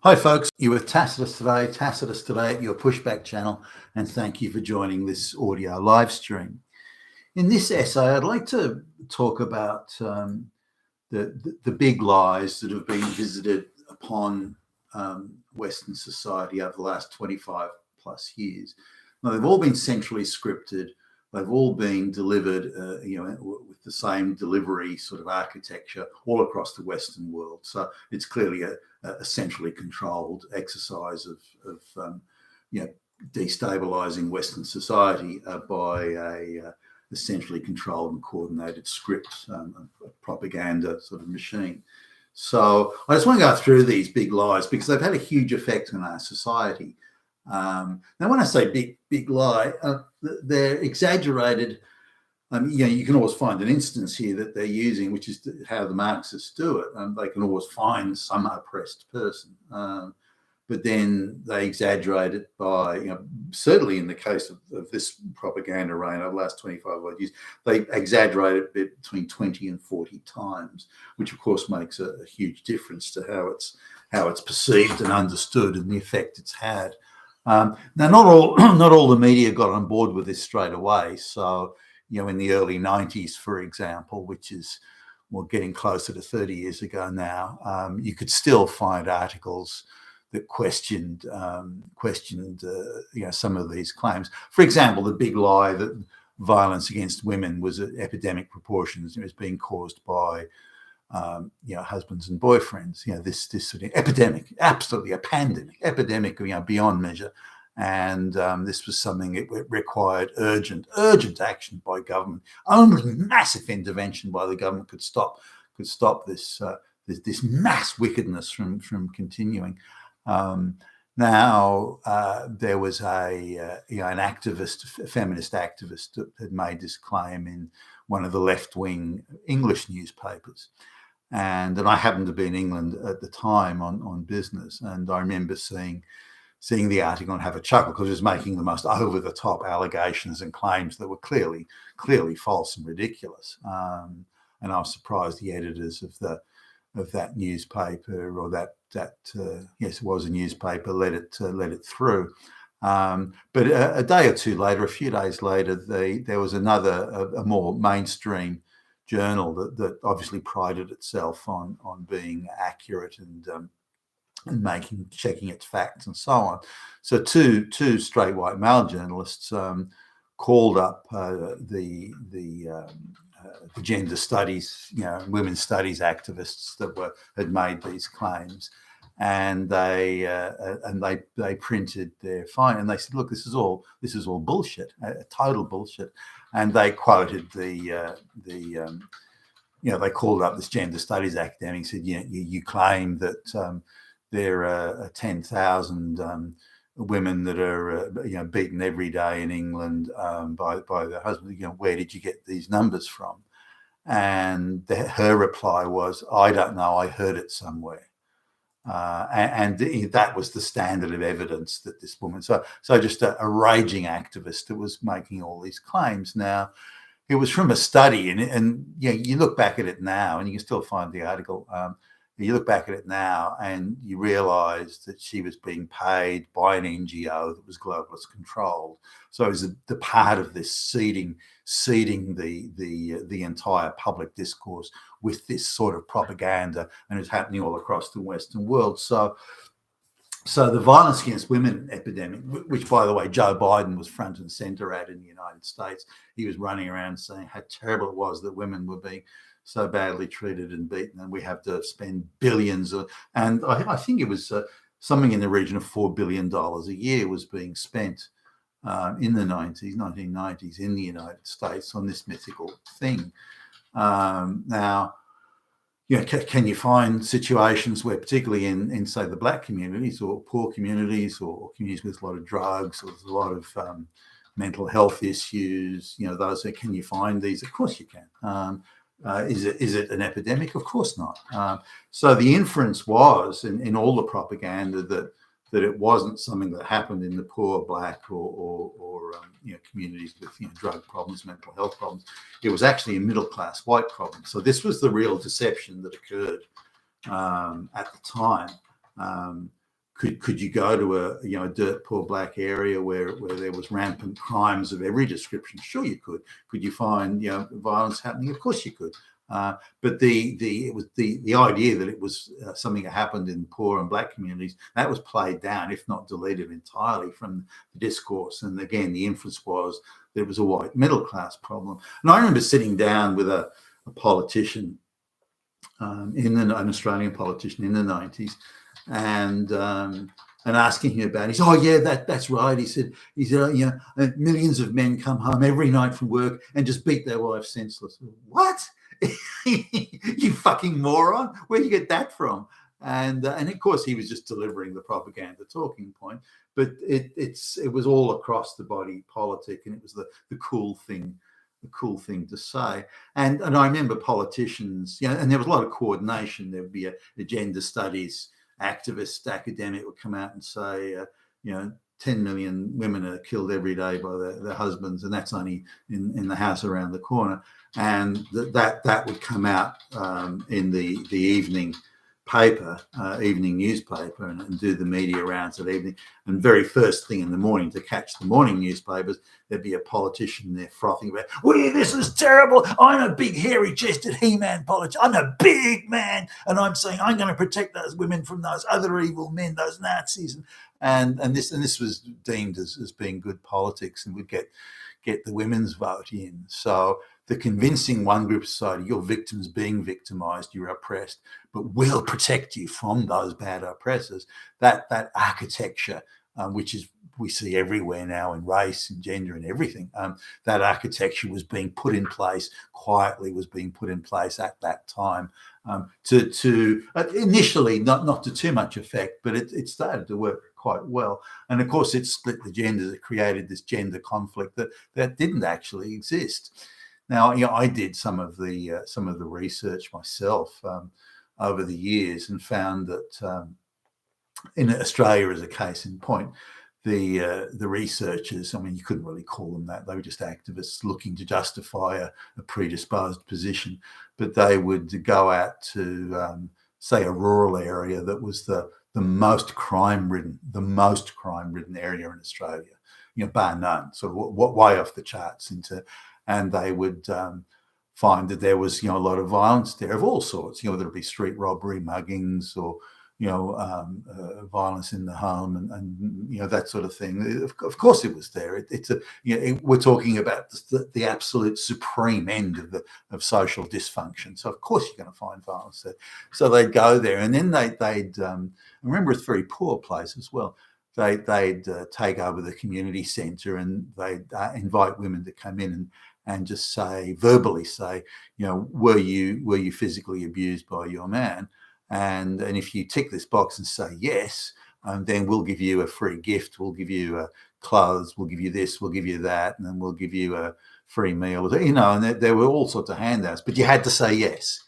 Hi folks, you're with Tacitus today at your pushback channel, and thank you for joining this audio live stream. In this essay, I'd like to talk about the big lies that have been visited upon Western society over the last 25 plus years. Now, they've all been centrally scripted. They've all been delivered, with the same delivery sort of architecture all across the Western world. So it's clearly a centrally controlled exercise of destabilizing Western society by a centrally controlled and coordinated script, propaganda sort of machine. So I just want to go through these big lies because they've had a huge effect on our society. Now, when I say big lie, they're exaggerated. You can always find an instance here that they're using, which is how the Marxists do it. They can always find some oppressed person, but then they exaggerate it by, certainly in the case of this propaganda reign over the last 25 odd years, they exaggerate it between 20 and 40 times, which of course makes a huge difference to how it's perceived and understood and the effect it's had. Now, not all the media got on board with this straight away. So, in the early 90s, for example, which is getting closer to 30 years ago now, you could still find articles that questioned some of these claims. For example, the big lie that violence against women was at epidemic proportions. It was being caused by husbands and boyfriends. This sort of epidemic, absolutely a pandemic, epidemic, beyond measure. And this was something it required urgent action by government. Only massive intervention by the government could stop this mass wickedness from continuing. Now there was an activist, a feminist activist, that had made this claim in one of the left-wing English newspapers. And I happened to be in England at the time on business, and I remember seeing the article and have a chuckle because it was making the most over-the-top allegations and claims that were clearly false and ridiculous. And I was surprised the editors of that newspaper, or that yes, it was a newspaper, let it through. But a day or two later, a few days later, there was a more mainstream journal that obviously prided itself on being accurate and checking its facts and so on. So two straight white male journalists called up the gender studies, women's studies activists that had made these claims, and they printed their fine, and they said, "Look, this is all bullshit, total bullshit." And they quoted they called up this gender studies academic, said, you claim that there are 10,000 women that are beaten every day in England by their husband. Where did you get these numbers from? And her reply was, "I don't know. I heard it somewhere." And that was the standard of evidence that this woman. So just a raging activist that was making all these claims. Now, it was from a study, and you look back at it now, and you can still find the article. You look back at it now, and you realise that she was being paid by an NGO that was globalist controlled. So it was the part of this seeding the entire public discourse with this sort of propaganda, and it's happening all across the Western world. So the violence against women epidemic, which, by the way, Joe Biden was front and center at in the United States. He was running around saying how terrible it was that women were being so badly treated and beaten, and we have to spend billions. And I think it was something in the region of $4 billion a year was being spent in the 1990s in the United States on this mythical thing. Now, can you find situations where, particularly in say the black communities or poor communities or communities with a lot of drugs or a lot of mental health issues, can you find these? Of course you can. Is it an epidemic? Of course not. So the inference was in all the propaganda that it wasn't something that happened in the poor black or communities with drug problems, mental health problems. It was actually a middle class white problem. So this was the real deception that occurred at the time. Could you go to a dirt poor black area where there was rampant crimes of every description? Sure, you could. Could you find violence happening? Of course, you could. But it was the idea that it was something that happened in poor and black communities, that was played down, if not deleted entirely from the discourse. And again, the inference was that it was a white middle class problem. And I remember sitting down with a politician, an Australian politician in the 90s, and asking him about it. He said, "Oh yeah, that's right." He said, millions of men come home every night from work and just beat their wives senseless. What? You fucking moron! Where do you get that from? And of course, he was just delivering the propaganda talking point. But it was all across the body politic, and it was the cool thing. The cool thing to say. And I remember politicians, and there was a lot of coordination. There would be a gender studies activist academic would come out and say, 10 million women are killed every day by their husbands, and that's only in the house around the corner. And that would come out in the evening paper, evening newspaper, and do the media rounds that evening. And very first thing in the morning, to catch the morning newspapers, there'd be a politician there frothing about, "Well, this is terrible. I'm a big hairy-chested He-Man politician. I'm a big man, and I'm saying I'm going to protect those women from those other evil men, those Nazis." And this was deemed as being good politics, and would get the women's vote in. So the convincing one group of society, you're victims being victimized, you're oppressed, but we'll protect you from those bad oppressors. That architecture, which is we see everywhere now in race and gender and everything, that architecture was being put in place quietly, was being put in place at that time to initially not to too much effect, but it started to work quite well. And of course, it split the genders. It created this gender conflict that didn't actually exist. Now, I did some of the research myself over the years, and found that in Australia, as a case in point, the researchers, I mean, you couldn't really call them that. They were just activists looking to justify a predisposed position, but they would go out to say a rural area that was the most crime-ridden area in Australia, bar none, sort of way off the charts and they would find that there was, a lot of violence there of all sorts, whether it be street robbery, muggings, or, violence in the home and that sort of thing. Of course it was there. We're talking about the absolute supreme end of social dysfunction. So of course you're going to find violence there. So they'd go there, and then they'd remember, it's a very poor place as well. They'd take over the community centre, and they'd invite women to come in and just verbally say, were you physically abused by your man? And if you tick this box and say yes, then we'll give you a free gift. We'll give you clothes. We'll give you this. We'll give you that, and then we'll give you a free meal. And there were all sorts of handouts, but you had to say yes.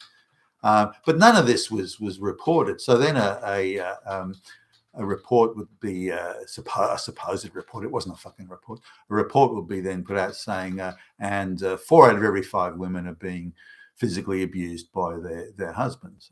But none of this was reported. So then a report would be a supposed report. It wasn't a fucking report. A report would be then put out saying, and 4 out of every 5 women are being physically abused by their husbands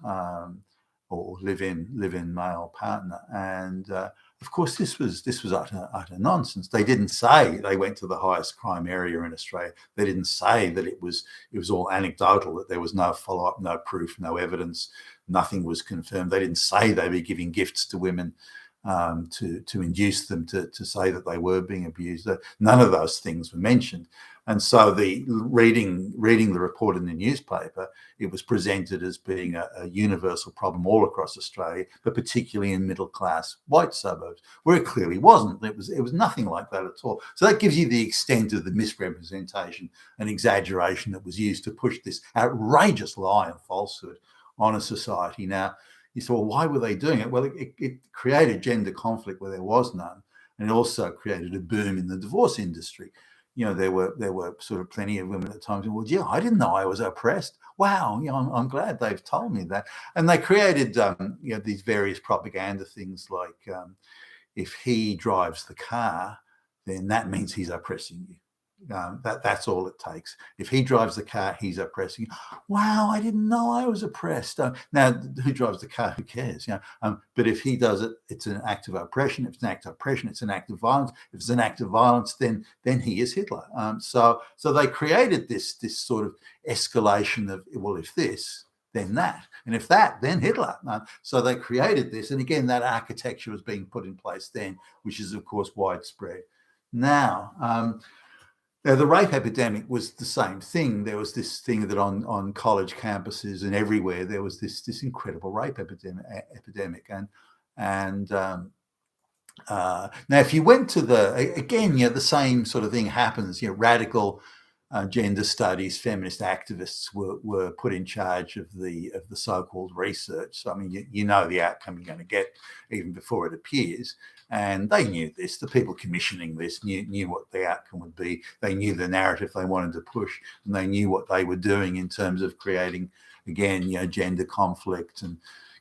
or live-in male partner. And of course, this was utter nonsense. They didn't say they went to the highest crime area in Australia. They didn't say that it was all anecdotal, that there was no follow-up, no proof, no evidence. Nothing was confirmed. They didn't say they were giving gifts to women to induce them to say that they were being abused. None of those things were mentioned. And so the reading the report in the newspaper, it was presented as being a universal problem all across Australia, but particularly in middle class white suburbs, where it clearly wasn't. It was nothing like that at all. So that gives you the extent of the misrepresentation and exaggeration that was used to push this outrageous lie and falsehood on a society. Now, you say, well, why were they doing it? Well, it created gender conflict where there was none, and it also created a boom in the divorce industry. There were sort of plenty of women at the time saying, well, yeah, I didn't know I was oppressed. Wow, I'm glad they've told me that. And they created, these various propaganda things like, if he drives the car, then that means he's oppressing you. That's all it takes. If he drives the car, he's oppressing. Wow, I didn't know I was oppressed. Now, who drives the car? Who cares? But if he does it, it's an act of oppression. If it's an act of oppression, it's an act of violence. If it's an act of violence, then he is Hitler. So they created this sort of escalation of, well, if this, then that, and if that, then Hitler. So they created this, and again, that architecture was being put in place then, which is of course widespread now. Now, the rape epidemic was the same thing. There was this thing that on college campuses and everywhere there was this incredible rape epidemic, and now if you went to the same sort of thing happens. Radical gender studies, feminist activists were put in charge of the so-called research. So, I mean, you know the outcome you're going to get even before it appears. And they knew this. The people commissioning this knew what the outcome would be. They knew the narrative they wanted to push, and they knew what they were doing in terms of creating, again, gender conflict and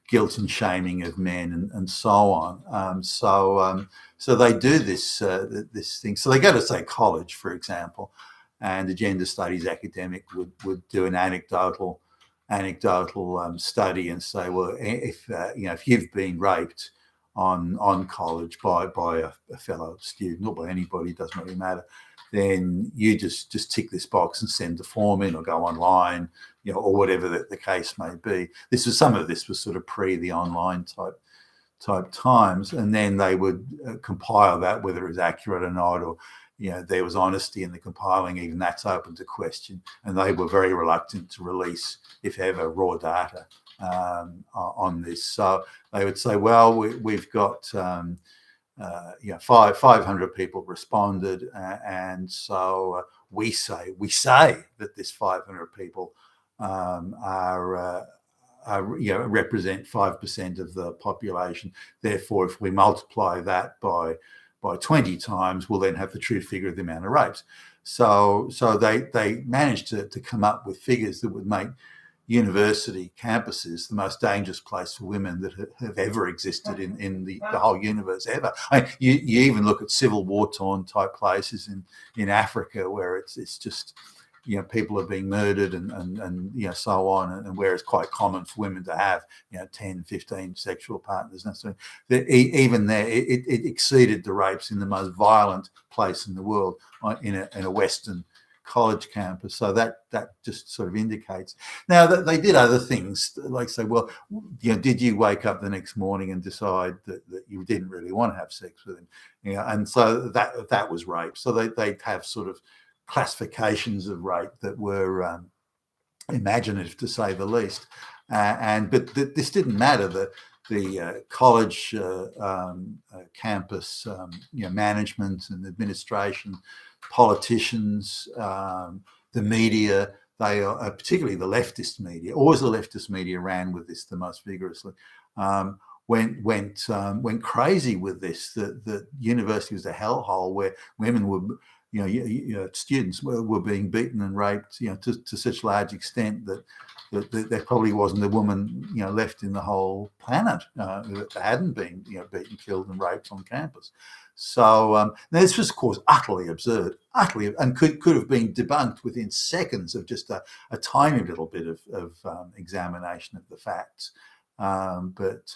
guilt and shaming of men and so on. So they do this thing. So they go to, say, college, for example, and the gender studies academic would do an anecdotal study and say, well, if you've been raped on college by a fellow student or by anybody, it doesn't really matter, then you just tick this box and send the form in or go online, or whatever the case may be. Some of this was sort of pre the online type times, and then they would compile that, whether it was accurate or not, or there was honesty in the compiling. Even that's open to question, and they were very reluctant to release, if ever, raw data on this. So they would say, well, we've got 500 people responded, and so we say that this 500 people represent 5% of the population. Therefore, if we multiply that by 20 times, we'll then have the true figure of the amount of rapes. So they managed to come up with figures that would make university campuses the most dangerous place for women that have ever existed in the whole universe ever. You even look at civil war torn type places in Africa where it's just people are being murdered and so on, and where it's quite common for women to have 10, 15 sexual partners. And so even there, it exceeded the rapes in the most violent place in the world in a Western college campus. So that just sort of indicates. Now that they did other things, like say, well, did you wake up the next morning and decide that you didn't really want to have sex with him? And so that was rape. So they have sort of classifications of rape that were imaginative, to say the least. But this didn't matter. The college campus management and administration, politicians, the media, they are, particularly the leftist media, always the leftist media ran with this the most vigorously, went crazy with this. The university was a hellhole where women were, students were being beaten and raped, to such large extent that there probably wasn't a woman, left in the whole planet that hadn't been, beaten, killed, and raped on campus. So this was, of course, utterly absurd, and could have been debunked within seconds of just a tiny little bit of examination of the facts. But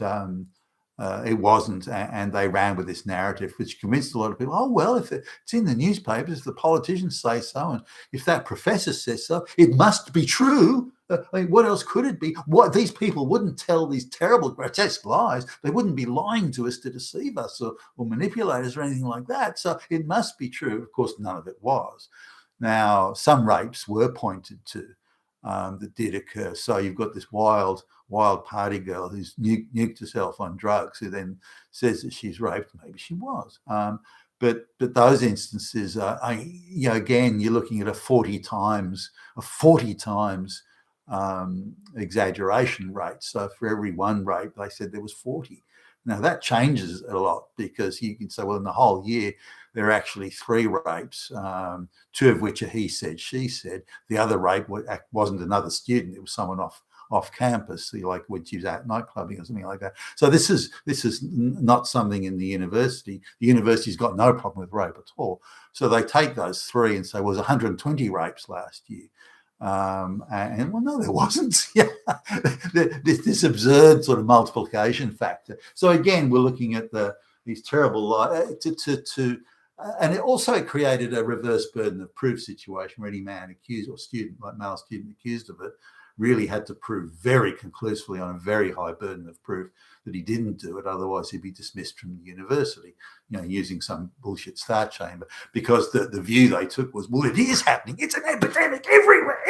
it wasn't, and they ran with this narrative, which convinced a lot of people, oh, well, if it's in the newspapers, the politicians say so, and if that professor says so, it must be true. What else could it be? What, these people wouldn't tell these terrible, grotesque lies. They wouldn't be lying to us to deceive us or manipulate us or anything like that. So it must be true. Of course, none of it was. Now, some rapes were pointed to that did occur. So you've got this wild party girl who's nuked herself on drugs, who then says that she's raped. Maybe she was. But those instances, again, you're looking at a 40 times exaggeration rate. So for every one rape, they said there was 40. Now that changes a lot, because you can say, well, in the whole year, there are actually 3 rapes, 2 of which are he said, she said. The other rape wasn't another student; it was someone off off campus, like which is out nightclubbing or something like that. So this is not something in the university. The university's got no problem with rape at all. So they take those three and say, well, there's 120 rapes last year. And well, no, there wasn't. Yeah. this absurd sort of multiplication factor. So again, we're looking at these terrible and it also created a reverse burden of proof situation where any man accused or student, like male student accused of it, really had to prove very conclusively on a very high burden of proof that he didn't do it. Otherwise, he'd be dismissed from the university, using some bullshit star chamber. Because the view they took was, well, it is happening. It's an epidemic everywhere.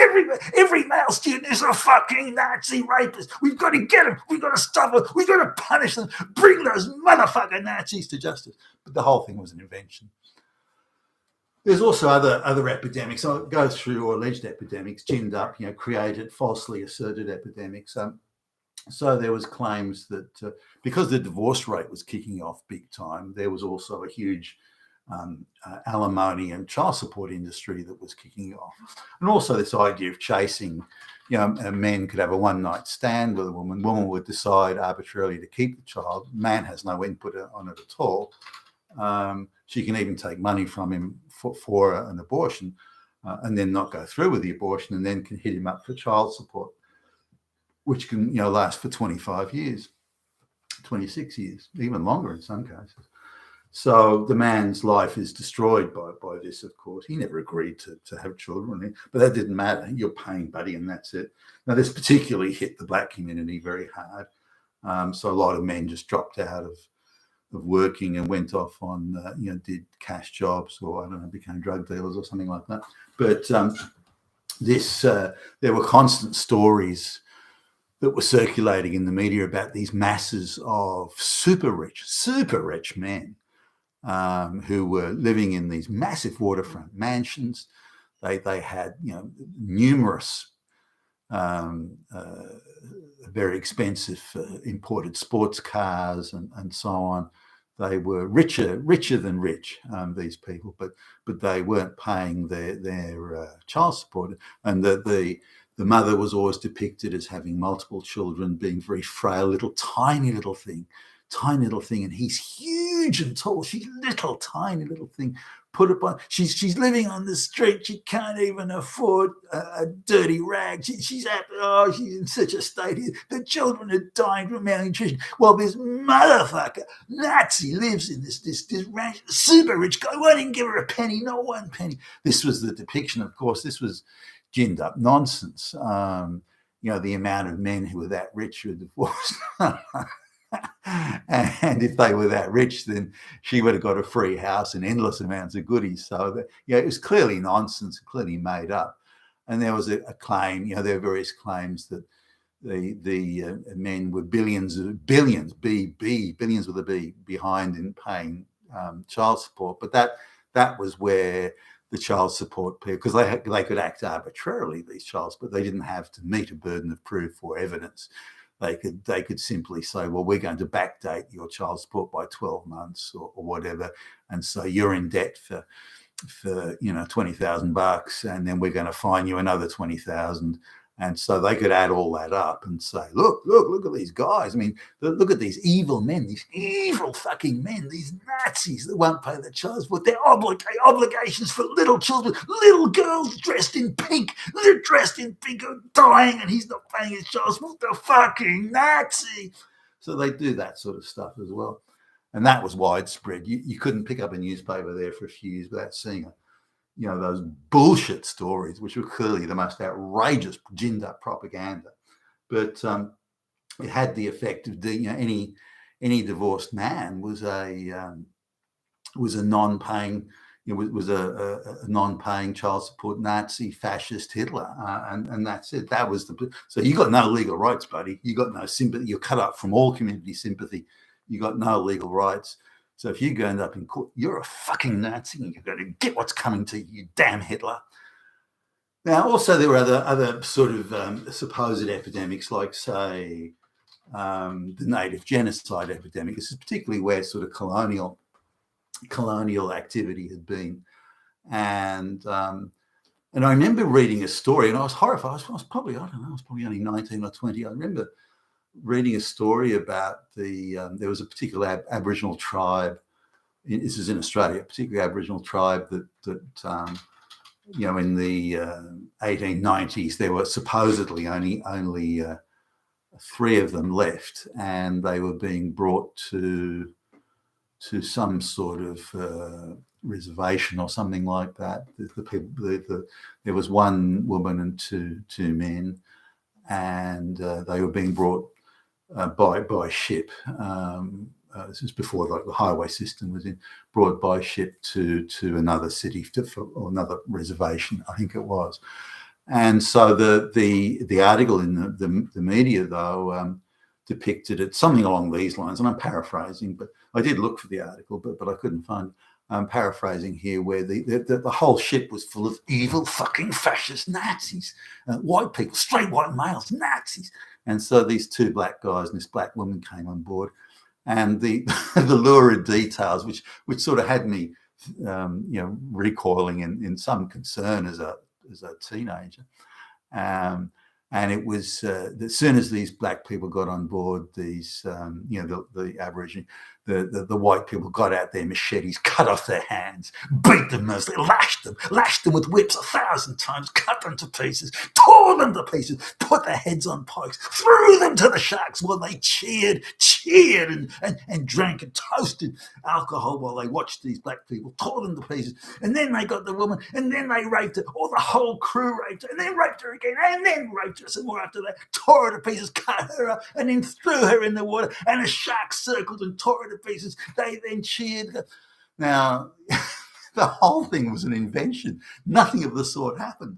Every male student is a fucking Nazi rapist. We've got to get them. We've got to stop them. We've got to punish them. Bring those motherfucking Nazis to justice. But the whole thing was an invention. There's also other epidemics. So it goes through, or alleged epidemics, ginned up, created, falsely asserted epidemics. So there was claims that because the divorce rate was kicking off big time, there was also a huge alimony and child support industry that was kicking off. And also this idea of chasing, men could have a one-night stand with a woman. Woman would decide arbitrarily to keep the child. Man has no input on it at all. She can even take money from him for an abortion and then not go through with the abortion, and then can hit him up for child support, which can last for 25 years, 26 years, even longer in some cases. So the man's life is destroyed by this, of course. He never agreed to have children, but that didn't matter. You're paying, buddy, and that's it. Now, this particularly hit the black community very hard. So a lot of men just dropped out of working and went off on, did cash jobs, or I don't know, became drug dealers or something like that. But there were constant stories that were circulating in the media about these masses of super rich men who were living in these massive waterfront mansions. They had, numerous very expensive imported sports cars and so on. They were richer than rich, these people, but they weren't paying their child support. And the mother was always depicted as having multiple children, being very frail, tiny little thing, and he's huge and tall. She's tiny little thing. Put upon, she's living on the street. She can't even afford a dirty rag. She's in such a state. The children are dying from malnutrition. Well, this motherfucker Nazi lives in this ranch, super rich guy. Won't even give her a penny, not one penny. This was the depiction, of course. This was ginned up nonsense. The amount of men who were that rich who were divorced. And if they were that rich, then she would have got a free house and endless amounts of goodies. So it was clearly nonsense, clearly made up. And there was a claim, there are various claims that the men were billions with a B, behind in paying child support. But that was where the child support people, because they could act arbitrarily, these childs, but they didn't have to meet a burden of proof or evidence. They could simply say, well, we're going to backdate your child support by 12 months or whatever, and so you're in debt for $20,000, and then we're going to fine you another 20,000. And so they could add all that up and say, look at these guys. I mean, look at these evil men, these evil fucking men, these Nazis that won't pay their child support. Their obligations for little children, little girls dressed in pink. They're dressed in pink are dying, and he's not paying his child support. The fucking Nazi. So they do that sort of stuff as well. And that was widespread. You couldn't pick up a newspaper there for a few years without seeing those bullshit stories, which were clearly the most outrageous, ginned up propaganda. But it had the effect of any divorced man was a non-paying, was a non-paying child support Nazi, fascist Hitler, and that's it. That was so you got no legal rights, buddy. You got no sympathy. You're cut up from all community sympathy. You got no legal rights. So if you go end up in court, you're a fucking Nazi and you've got to get what's coming to you, you damn Hitler. Now, also there were other sort of supposed epidemics, like, say, the native genocide epidemic. This is particularly where sort of colonial activity had been. And And I remember reading a story, and I was horrified. I was probably, I don't know, I was probably only 19 or 20. I remember reading a story about there was a particular Aboriginal tribe. This is in Australia, a particular Aboriginal tribe that in the 1890s, there were supposedly only 3 of them left, and they were being brought to some sort of reservation or something like that. There was 1 woman and two men, and they were being brought by ship. This was before the highway system was brought by ship to another city or another reservation, I think it was. And so the article in the media, though, depicted it something along these lines, and I'm paraphrasing, but I did look for the article, but I couldn't find it. I'm paraphrasing here, where the whole ship was full of evil fucking fascist Nazis, white people, straight white males, Nazis. And so these 2 black guys and this black woman came on board, and the lurid details, which sort of had me, recoiling in some concern as a teenager. And it was as soon as these black people got on board, these the Aborigine, the white people got out their machetes, cut off their hands, beat them mercilessly, lashed them with whips 1,000 times, cut them to pieces, tore them to pieces, put their heads on pikes, threw them to the sharks while they cheered and drank and toasted alcohol while they watched these black people, tore them to pieces. And then they got the woman, and then they raped her, or the whole crew raped her, and then raped her again, and then raped her some more after that, tore her to pieces, cut her up, and then threw her in the water, and a shark circled and tore her to pieces. They then cheered. Now, the whole thing was an invention. Nothing of the sort happened.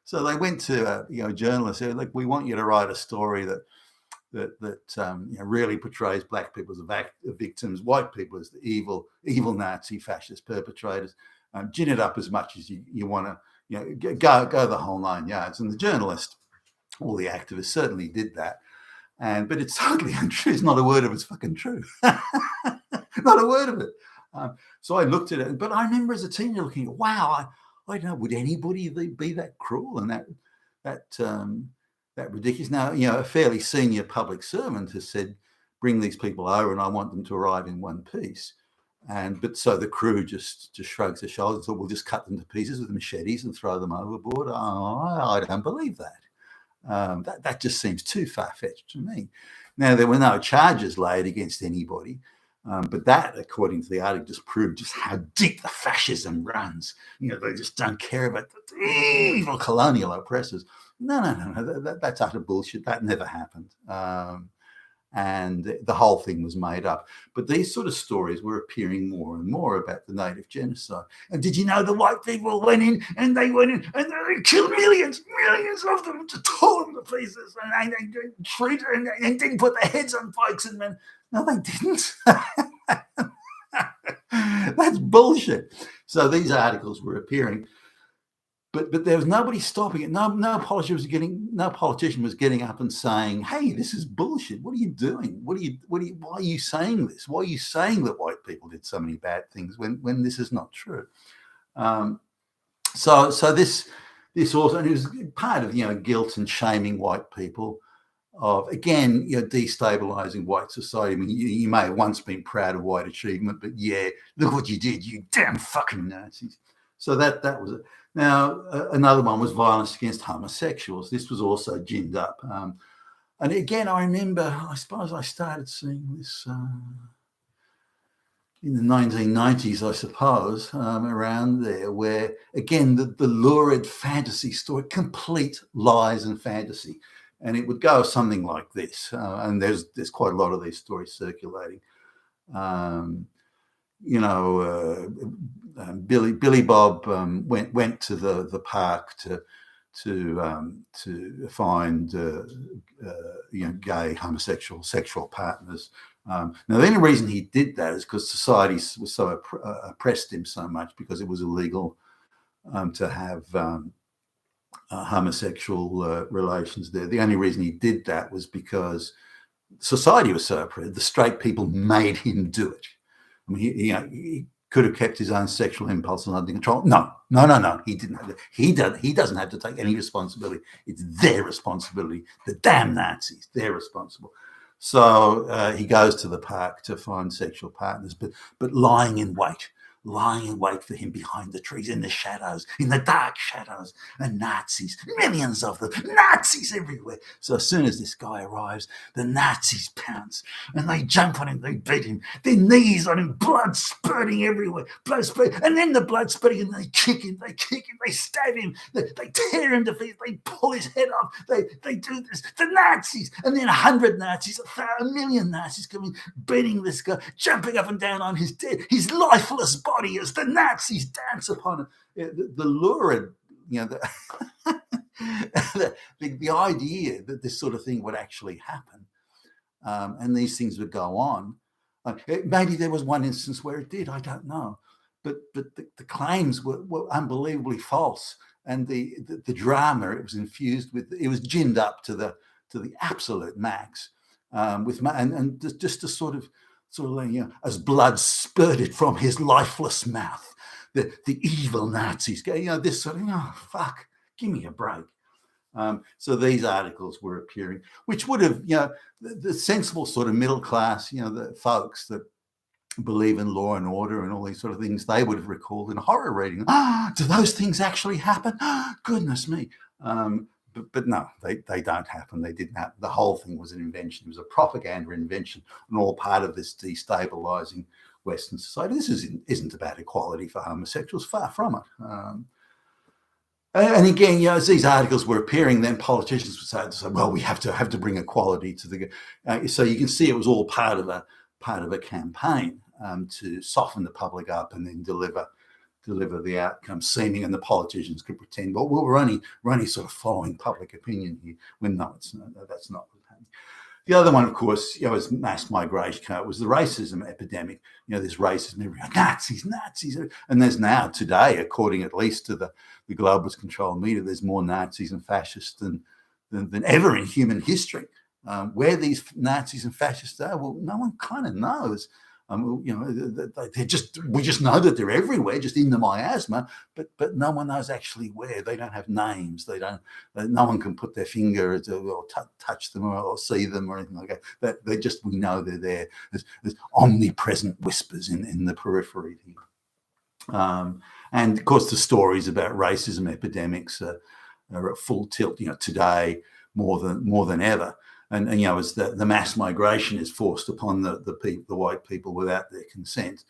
So they went to a journalist who said, "Look, we want you to write a story that really portrays black people as victims, white people as the evil Nazi fascist perpetrators. Gin it up as much as you want to, go the whole 9 yards." And the journalist, all the activists, certainly did that. But it's totally untrue. It's not a word of it's fucking true. Not a word of it. So I looked at it, but I remember as a teenager looking at, wow, I don't know, would anybody be that cruel and that ridiculous? Now, a fairly senior public servant has said, bring these people over and I want them to arrive in one piece. But so the crew just shrugs their shoulders and thought, we'll just cut them to pieces with machetes and throw them overboard. Oh, I don't believe that. That just seems too far-fetched to me. Now, there were no charges laid against anybody, but that, according to the article, just proved just how deep the fascism runs. They just don't care about the evil colonial oppressors. No, that's utter bullshit. That never happened. And the whole thing was made up. But these sort of stories were appearing more and more about the native genocide. And did you know the white people went in and they killed millions of them, to tore them to pieces, and they treated and didn't put their heads on pikes and men? No, they didn't. That's bullshit. So these articles were appearing. But there was nobody stopping it. No politician was getting up and saying, "Hey, this is bullshit. What are you doing? Why are you saying this? Why are you saying that white people did so many bad things when this is not true?" So this also, and it was part of guilt and shaming white people, of again destabilizing white society. I mean, you may have once been proud of white achievement, but look what you did, you damn fucking Nazis. So that was it. Now, another one was violence against homosexuals. This was also ginned up. And again, I remember, I suppose I started seeing this in the 1990s, I suppose, around there, where, again, the lurid fantasy story, complete lies and fantasy. And it would go something like this. And there's quite a lot of these stories circulating. Billy Bob went to the park to find gay homosexual sexual partners. Now, the only reason he did that is because society was so oppressed him so much, because it was illegal to have homosexual relations there. The only reason he did that was because society was so oppressed. The straight people made him do it. I mean, he could have kept his own sexual impulses under control. No. He didn't have to. He doesn't have to take any responsibility. It's their responsibility. The damn Nazis, they're responsible. So he goes to the park to find sexual partners, but lying in wait for him behind the trees, in the shadows, in the dark shadows, and Nazis, millions of them, Nazis everywhere. So as soon as this guy arrives, the Nazis pounce and they jump on him, they beat him, their knees on him, blood spurting everywhere, and then the blood spurting, and they kick him, they stab him, they tear him to pieces, they pull his head off, they do this, the Nazis, and then 100 Nazis, a million Nazis coming, beating this guy, jumping up and down on his lifeless body as the Nazis dance upon him. The lurid, the idea that this sort of thing would actually happen, and these things would go on. Maybe there was one instance where it did. I don't know, but the claims were unbelievably false, and the drama it was infused with, it was ginned up to the absolute max, and just to sort of as blood spurted from his lifeless mouth, the evil Nazis go, this sort of, oh fuck, give me a break. So these articles were appearing, which would have, the sensible sort of middle class, the folks that believe in law and order and all these sort of things, they would have recalled in a horror reading, do those things actually happen? Goodness me. But no, they don't happen. They didn't happen. The whole thing was an invention. It was a propaganda invention, and all part of this destabilizing Western society. This isn't about equality for homosexuals. Far from it. And again, as these articles were appearing, then politicians would say, well, we have to bring equality to the. So you can see it was all part of a campaign to soften the public up and then deliver the outcome, seeming, and the politicians could pretend, well, we're only sort of following public opinion here, when no, that's not what's happening. The other one, of course, was mass migration. It was the racism epidemic. There's racism everywhere. Nazis, and there's now today, according at least to the globalist control media, there's more Nazis and fascists than ever in human history. Where these Nazis and fascists are, well, no one kind of knows. We just know that they're everywhere, just in the miasma, but no one knows actually where. They don't have names. No one can put their finger or touch them or see them or anything like that. We know they're there. There's omnipresent whispers in the periphery here. And of course, the stories about racism epidemics are at full tilt. Today more than ever. And as the mass migration is forced upon the white people without their consent,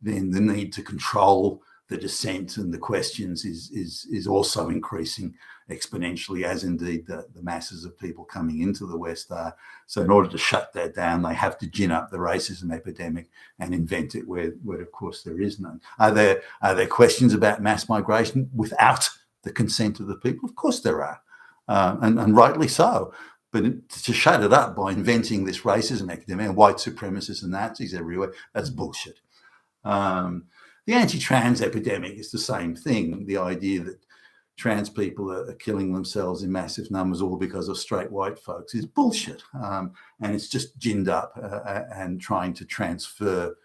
then the need to control the dissent and the questions is also increasing exponentially, as indeed the masses of people coming into the West are. So in order to shut that down, they have to gin up the racism epidemic and invent it where of course there is none. Are there questions about mass migration without the consent of the people? Of course there are, and rightly so. But to shut it up by inventing this racism epidemic and white supremacists and Nazis everywhere, that's bullshit. The anti-trans epidemic is the same thing. The idea that trans people are killing themselves in massive numbers all because of straight white folks is bullshit. And it's just ginned up and trying to transfer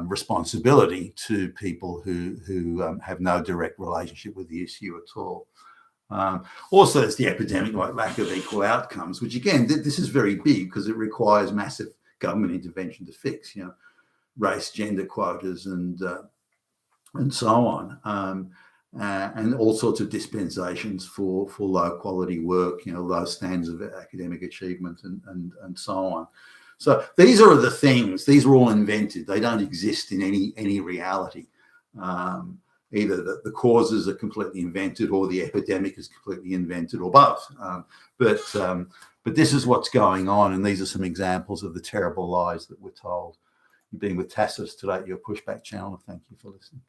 responsibility to people who have no direct relationship with the issue at all. Also, there's the epidemic like lack of equal outcomes, which again, this is very big because it requires massive government intervention to fix, race, gender quotas and so on, and all sorts of dispensations for low quality work, low standards of academic achievement and so on. So these are the things. These were all invented. They don't exist in any reality. Either the causes are completely invented or the epidemic is completely invented or both. But this is what's going on, and these are some examples of the terrible lies that we're told. You've been with Tacitus today at your Pushback channel. Thank you for listening.